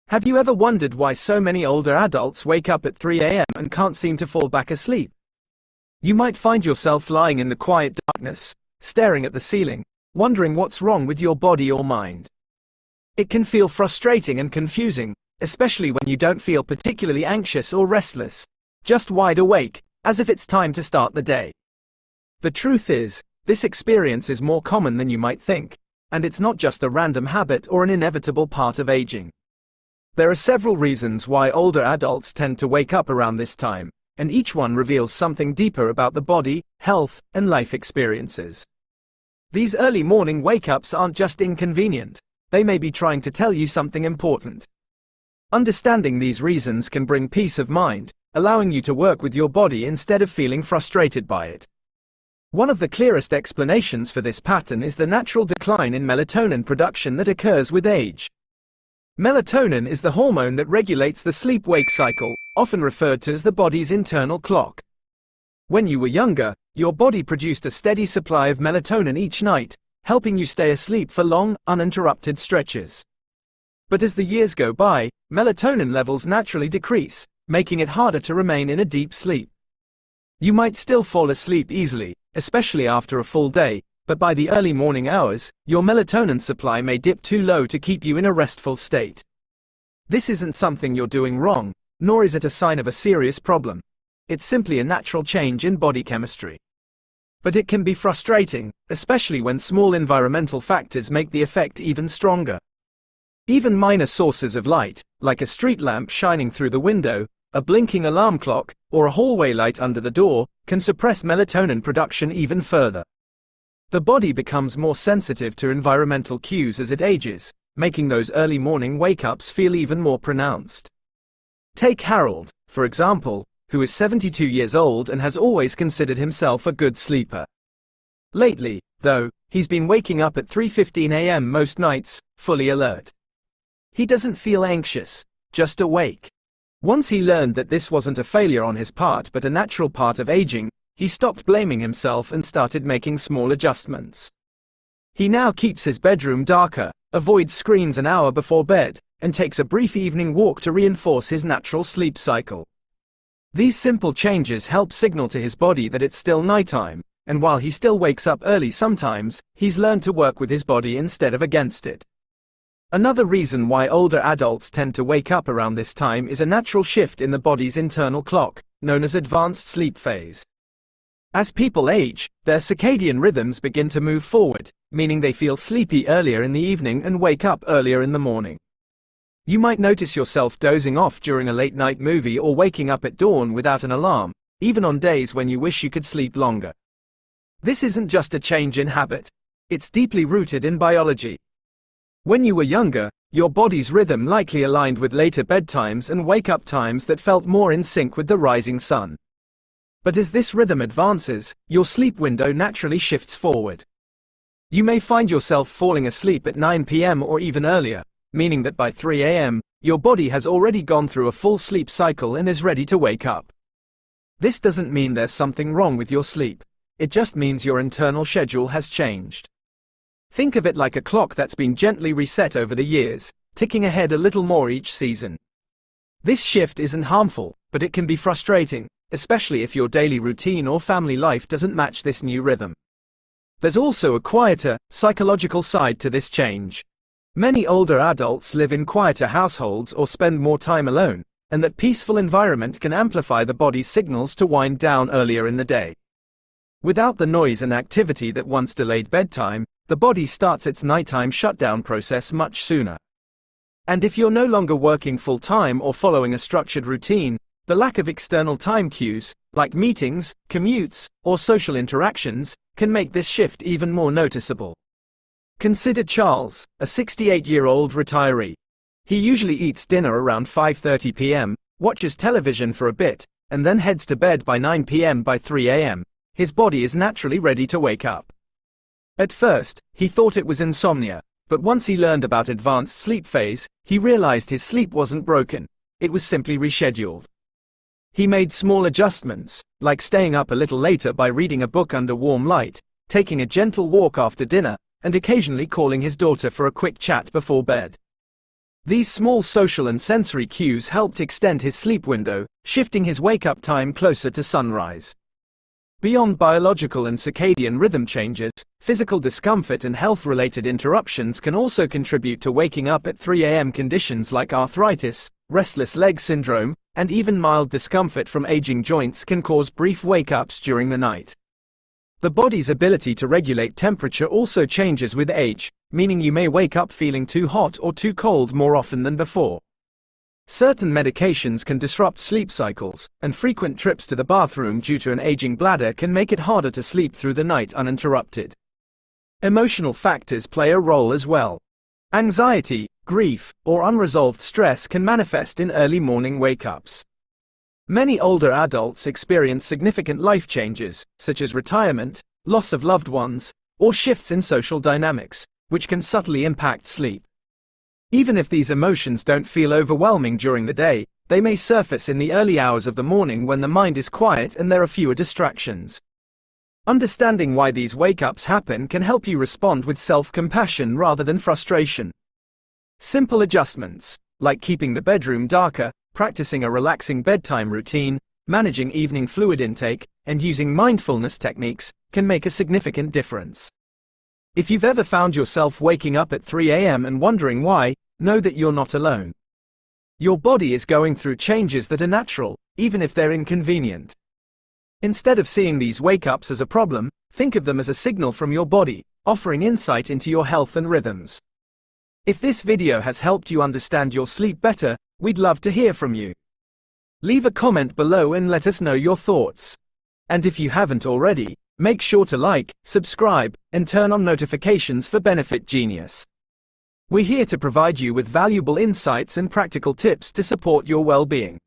Have you ever wondered why so many older adults wake up at 3 a.m. and can't seem to fall back asleep? You might find yourself lying in the quiet darkness, staring at the ceiling, wondering what's wrong with your body or mind. It can feel frustrating and confusing, especially when you don't feel particularly anxious or restless, just wide awake, as if it's time to start the day. The truth is, this experience is more common than you might think, and it's not just a random habit or an inevitable part of aging. There are several reasons why older adults tend to wake up around this time, and each one reveals something deeper about the body, health, and life experiences. These early morning wake-ups aren't just inconvenient, they may be trying to tell you something important. Understanding these reasons can bring peace of mind, allowing you to work with your body instead of feeling frustrated by it. One of the clearest explanations for this pattern is the natural decline in melatonin production that occurs with age. Melatonin is the hormone that regulates the sleep-wake cycle, often referred to as the body's internal clock. When you were younger, your body produced a steady supply of melatonin each night, helping you stay asleep for long, uninterrupted stretches. But as the years go by, melatonin levels naturally decrease, making it harder to remain in a deep sleep. You might still fall asleep easily, especially after a full day, but by the early morning hours, your melatonin supply may dip too low to keep you in a restful state. This isn't something you're doing wrong, nor is it a sign of a serious problem. It's simply a natural change in body chemistry. But it can be frustrating, especially when small environmental factors make the effect even stronger. Even minor sources of light, like a street lamp shining through the window, a blinking alarm clock, or a hallway light under the door, can suppress melatonin production even further. The body becomes more sensitive to environmental cues as it ages, making those early morning wake-ups feel even more pronounced. Take Harold, for example, who is 72 years old and has always considered himself a good sleeper. Lately, though, he's been waking up at 3:15 a.m. most nights, fully alert. He doesn't feel anxious, just awake. Once he learned that this wasn't a failure on his part but a natural part of aging, he stopped blaming himself and started making small adjustments. He now keeps his bedroom darker, avoids screens an hour before bed, and takes a brief evening walk to reinforce his natural sleep cycle. These simple changes help signal to his body that it's still nighttime, and while he still wakes up early sometimes, he's learned to work with his body instead of against it. Another reason why older adults tend to wake up around this time is a natural shift in the body's internal clock, known as advanced sleep phase. As people age, their circadian rhythms begin to move forward, meaning they feel sleepy earlier in the evening and wake up earlier in the morning. You might notice yourself dozing off during a late-night movie or waking up at dawn without an alarm, even on days when you wish you could sleep longer. This isn't just a change in habit. It's deeply rooted in biology. When you were younger, your body's rhythm likely aligned with later bedtimes and wake-up times that felt more in sync with the rising sun. But as this rhythm advances, your sleep window naturally shifts forward. You may find yourself falling asleep at 9 p.m. or even earlier, meaning that by 3 a.m., your body has already gone through a full sleep cycle and is ready to wake up. This doesn't mean there's something wrong with your sleep. It just means your internal schedule has changed. Think of it like a clock that's been gently reset over the years, ticking ahead a little more each season. This shift isn't harmful, but it can be frustrating, especially if your daily routine or family life doesn't match this new rhythm. There's also a quieter, psychological side to this change. Many older adults live in quieter households or spend more time alone, and that peaceful environment can amplify the body's signals to wind down earlier in the day. Without the noise and activity that once delayed bedtime, the body starts its nighttime shutdown process much sooner. And if you're no longer working full-time or following a structured routine, the lack of external time cues, like meetings, commutes, or social interactions, can make this shift even more noticeable. Consider Charles, a 68-year-old retiree. He usually eats dinner around 5:30 p.m., watches television for a bit, and then heads to bed by 9 p.m. By 3 a.m., his body is naturally ready to wake up. At first, he thought it was insomnia, but once he learned about advanced sleep phase, he realized his sleep wasn't broken, it was simply rescheduled. He made small adjustments, like staying up a little later by reading a book under warm light, taking a gentle walk after dinner, and occasionally calling his daughter for a quick chat before bed. These small social and sensory cues helped extend his sleep window, shifting his wake-up time closer to sunrise. Beyond biological and circadian rhythm changes, physical discomfort and health-related interruptions can also contribute to waking up at 3 a.m. Conditions like arthritis, restless leg syndrome, and even mild discomfort from aging joints can cause brief wake-ups during the night. The body's ability to regulate temperature also changes with age, meaning you may wake up feeling too hot or too cold more often than before. Certain medications can disrupt sleep cycles, and frequent trips to the bathroom due to an aging bladder can make it harder to sleep through the night uninterrupted. Emotional factors play a role as well. Anxiety, grief, or unresolved stress can manifest in early morning wake-ups. Many older adults experience significant life changes, such as retirement, loss of loved ones, or shifts in social dynamics, which can subtly impact sleep. Even if these emotions don't feel overwhelming during the day, they may surface in the early hours of the morning when the mind is quiet and there are fewer distractions. Understanding why these wake-ups happen can help you respond with self-compassion rather than frustration. Simple adjustments, like keeping the bedroom darker, practicing a relaxing bedtime routine, managing evening fluid intake, and using mindfulness techniques, can make a significant difference. If you've ever found yourself waking up at 3 a.m. and wondering why, know that you're not alone. Your body is going through changes that are natural, even if they're inconvenient. Instead of seeing these wake-ups as a problem, think of them as a signal from your body, offering insight into your health and rhythms. If this video has helped you understand your sleep better, we'd love to hear from you. Leave a comment below and let us know your thoughts. And if you haven't already, make sure to like, subscribe, and turn on notifications for Benefit Genius. We're here to provide you with valuable insights and practical tips to support your well-being.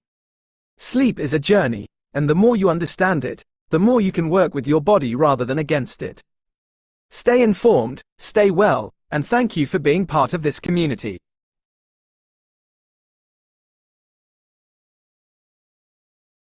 Sleep is a journey, and the more you understand it, the more you can work with your body rather than against it. Stay informed, stay well, and thank you for being part of this community.